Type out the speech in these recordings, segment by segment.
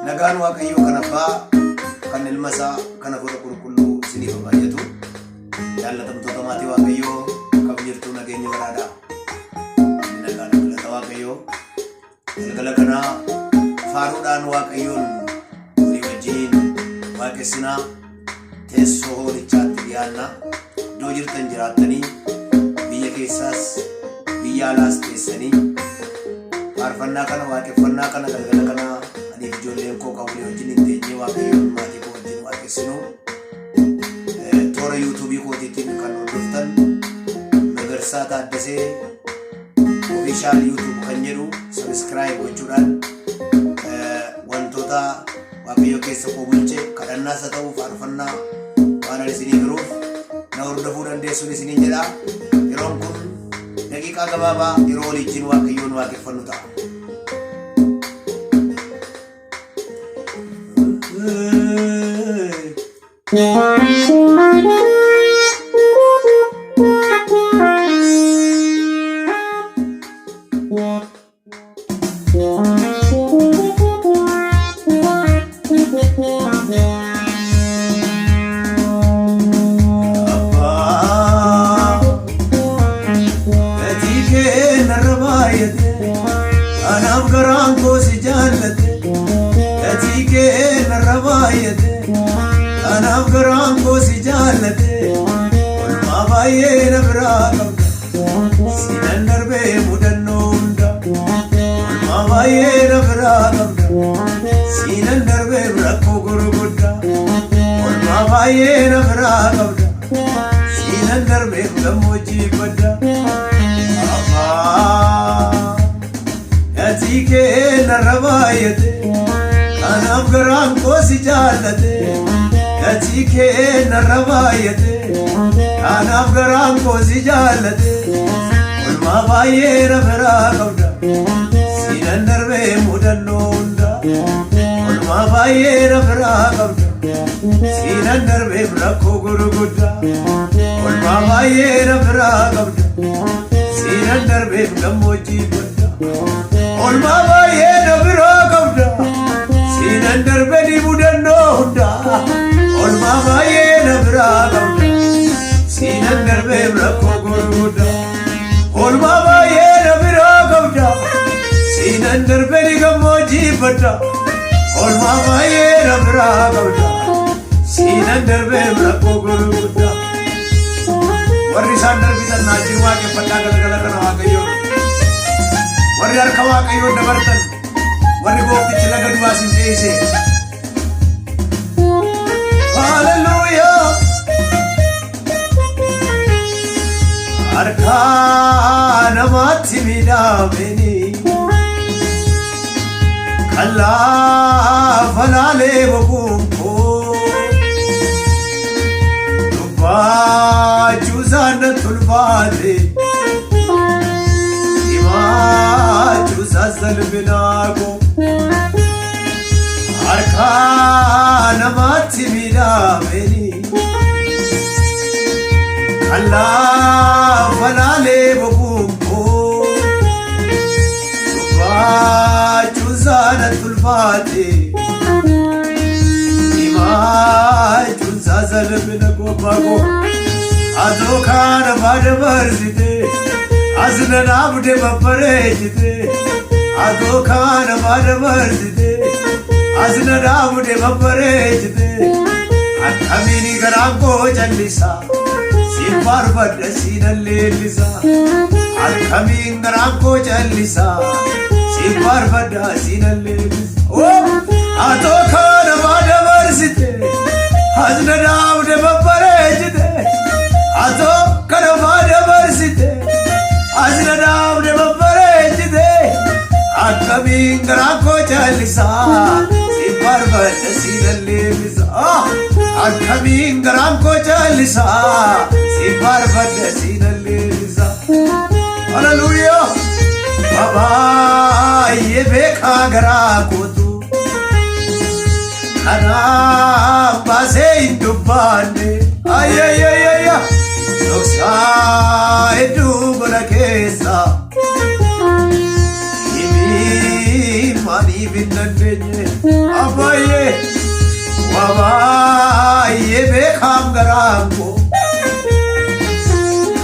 nagaan waaqayyo kan abbaa kan ilma isaa kan hafuura qulqulluu isiniif baay'atu jaallatamtoota maatii waaqayyo kam jirtu nageenya baraadha nagaan galata waaqayyo galgala kana faaruudhaan waaqayyoon walii wajjin waaqessinaa teessoo hoolichaatti dhiyaanna iddoo jirtan jiraattanii biyya keessaas biyya alaas teessanii faarfannaa kana waaqeffannaa kana galgala kana ani ijoolleen koo kan walii wajjin hin teenye waaqayyoon maatii koo wajjin waaqessinu toora yuutuubii kootiitiin kan hordoftan Magarsaa Taaddasee official YouTube kan jedhu subscribe gochuudhaan wantoota waaqayyo keessa koo bulche kadhannaas haa ta'u faarfannaa waan ani isinii biruuf na hordofuu dandeessuun isiniin jedha. Yeroon kun daqiiqaa gabaabaa yeroo waliin waaqayyoon waaqeffannu ta'a. Anaaf garaan koo si jaallate gatii kee narra baay'ate anaaf garaan koo si jaallate olmaa baay'ee na biraa qabda sinan darbee mudannoo hunda olmaa baay'ee na biraa qabda sinan darbee rakkoo gurguddaa olmaa baay'ee na biraa qabda sinan darbee gammoojjii badda gatii kee narra baay'ate anaaf garaan koo si jaallate gatii kee narra baay'ate anaaf garaan koo si jaallate olmaa baay'ee na biraa qabda sinan darbee mudannoo hunda olmaa baay'ee na biraa qabda sinan darbee rakkoo gurguddaa olmaa baay'ee na biraa qabda sinan darbee gammoojjii badda olmaa baay'ee na biraa qabda sinan darbee mudannoo hunda olmaa baay'ee na biraa qabda sinan darbee rakkoo gurguddaa olmaa baay'ee na biraa qabda sinan darbee gammoojjii badda olmaa baay'ee na biraa qabda sinan darbee rakkoo gurguddaa. Warri isaan darbitan naajii waaqeffadhaa galgala kana waaqayyoon warri harka waaqayyoon dabartan warri gooftichi laga du'aa sin ceese haleluuyaa harka namaatti miidhameni kan lafa laalee boquun koo dubbachuusaan na tulfaate salbinaako harka namaatti miidhameni kan lafa laalee boquun koo dubbachuusaan na tulfaate himachuusaa salbinaako baako atoo kana baadabarsite asna naabde babbareechite atoo kana baadabarsite asna naabde babbareechite akkamiin garaan koo callisa si faarfadha sinan leellisa akkamiin garaan koo callisa si faarfadha sinan leellisa atoo kana baadabarsite asna naabde babbareechite atoo kana baadabarsite asna naabde babbareechite akkamiin garaan koo callisa si faarfadha sinan leellisa akkamiin garaan koo callisa si faarfadha sinan leellisa. Haleluuyaa baay'ee beekaa garaa kootu kanaaf baasee hin dubbanne ayyayyayya dhoksaa hedduu gola keessa himi mani binnandenye abaye wabaye bekham garango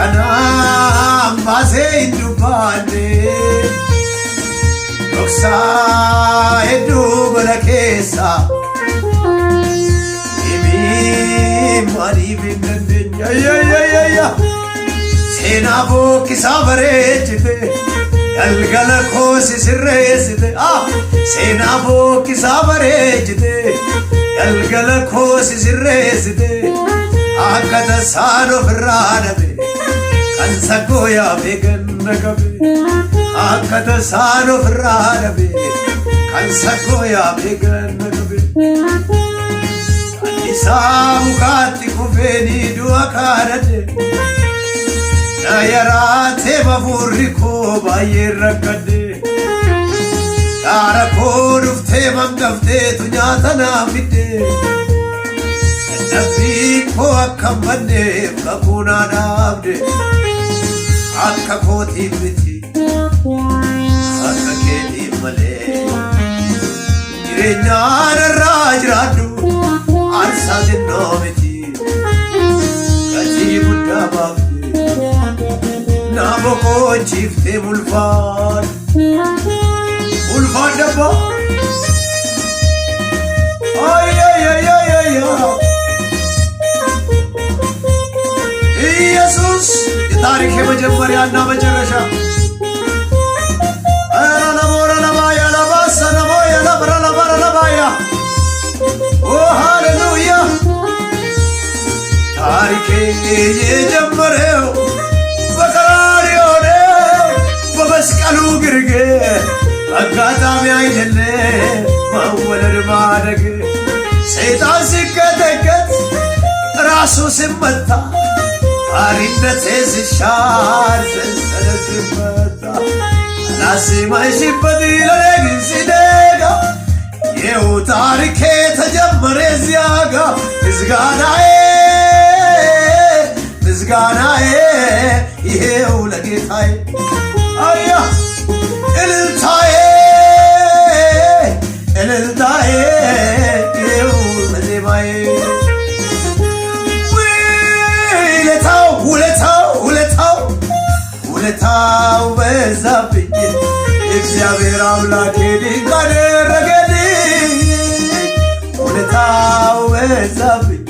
anam base indubane doksa edu golakesa imi mani binnandenye ya senabo kisabare jite galgala khosi sirresite senabo kisabare jite galgala khosi sirresite akada sano firanabe kansa goya beganna kabe akada sano firanabe kansa goya beganna kabe isamu katti kufeni dua karate Nayarate bavuriko bayirrakade Tarako dufte mangafte tunyata namide Nabiko akkamane kakuna namde Akka koti miti Akka keti male Jirenyana rajradu Arsa dinno miti Kachi buddha bafte Namoko chifte mulfan daba ay ኢየሱስ የታሪክ የመጀመሪያና መጨረሻ አራላሞራ ለባያ ለባሰ ለባያ ለብራ ለባራ ለባያ ኦ ሃሌሉያ ታሪኬ የጀመረው በቀራንዮ ነው በመስቀሉ ግርጌ አጋጣሚ አይደለም መወለድ ማደግ ሰይጣን ሲቀጠቀጥ ራሱ ሲመታ አሪነቴ ሲሻር ሰንሰለት ሲመታ ላሲማይሽበት ለነግን ሲደጋ ይኸው ታሪኬ ተጀመረ እዚያጋ ምስጋናዬ ይኸው ለጌታዬ አያ እልልታዬ ይኸው ለዜማዬ ውለታው በዛብኝ እግዚአብሔር አምላኬ ድንቅ አደረገልኝ ውለታው በዛብኝ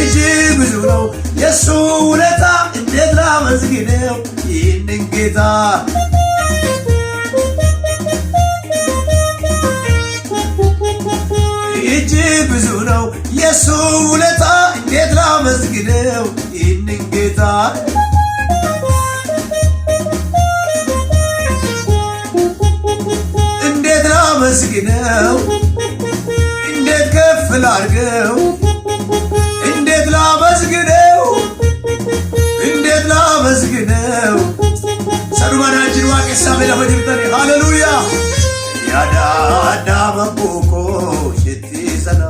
እጅግ ብዙ ነው የሱ ውለታ እንዴት ላመስግነው ይህንን ጌታ እጅግ ብዙ ነው የሱ ውለታ እንዴት ላመስግነው ይህንን ጌታ መስግነው እንዴት ከፍ ላድርገው እንዴት ላመስግነው ሰዱባናችን ዋቄሳ በለፈጅርተን ሃሌሉያ ያዳዳ መቦኮ ሽቲሰና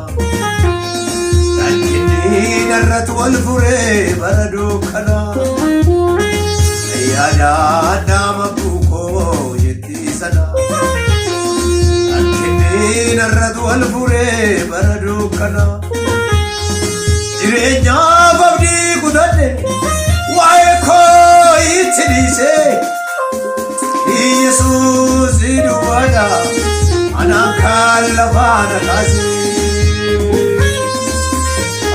ዳንኪኒ ነረት ወልፉሬ በረዶ ከና ያዳዳ መቦኮ ሽቲሰና Narratu alfure baradu kana jirenya babdi kudade wae ko itinise Jesus iduwada anakalla bana kasi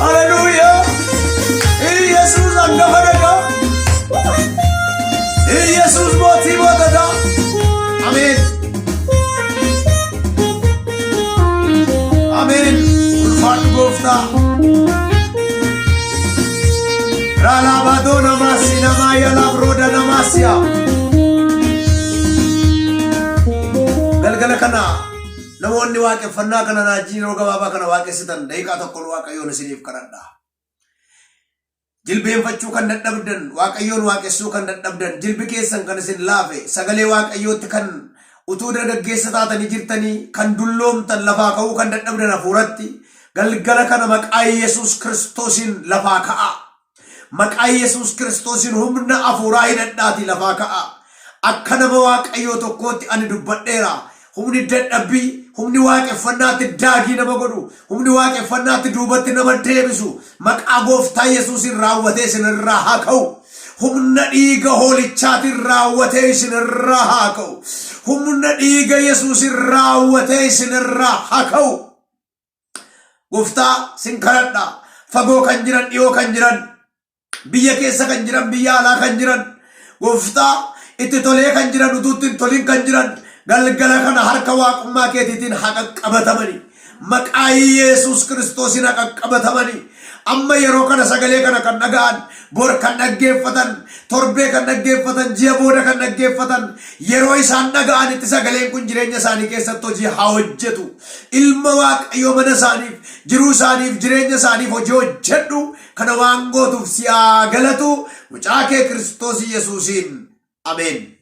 Hallelujah Jesus angavadaga Jesus moti botada Amen Amen. Ulfan gofta. Ralabado namasi namaya labroda namasya. Galgala kana. Namonni waqe fanna kana na jiro gababa kana waqe sitan daika tokkol waaqayyoon isiniif kadhadha. Jilbeenfachuu kan dadhabdan waaqayyoon waaqessuu kan dadhabdan jilbi keessan kan isin laafe sagalee waaqayyootti kan utuu dargaggeessa taatanii jirtanii kan dulloomtan lafaa ka'uu kan dadhabdan hafuuratti galgala kana maqaa Yesuus Kiristoosin lafaa ka'a maqaa Yesuus Kiristoosin humna hafuuraa hidhadhaati lafaa ka'a akka nama waaqayyoo tokkootti ani dubbadheera humni dadhabbii, humni waaqeffannaatti daagii nama godhu, humni waaqeffannaatti duubatti nama deebisu maqaa gooftaa Yesuusin raawwatee isinirraa haa ka'u. Humna dhiiga hoolichaatiin raawwatee isinirraa haa ka'u. Humna dhiiga Yesuusin raawwatee isinirraa haa ka'u. Gooftaa sin kadhadha. Fagoo kan jiran, dhiyoo kan jiran, biyya keessa kan jiran, biyya alaa kan jiran, gooftaa itti tolee kan jiran, utuutti hin toliin kan jiran, galgala kana harka waaqummaa keetiitiin haa qaqqabatamani. Maqaa Yesuus Kiristoosin haa qaqqabatamani. Amma yeroo kana sagalee kana kan dhaga'an, bor kan dhaggeeffatan, torbee kan dhaggeeffatan, ji'a booda kan dhaggeeffatan, yeroo isaan dhaga'anitti sagaleen kun jireenya isaanii keessatti hojii haa hojjetu. Ilma Waaqayyoo mana isaaniif, jiruu isaaniif, jireenya isaaniif hojii hojjedhu. Kana waan gootuuf si haa galatu. Mucaa kee Kiristoos Yesuusiin. Ameen.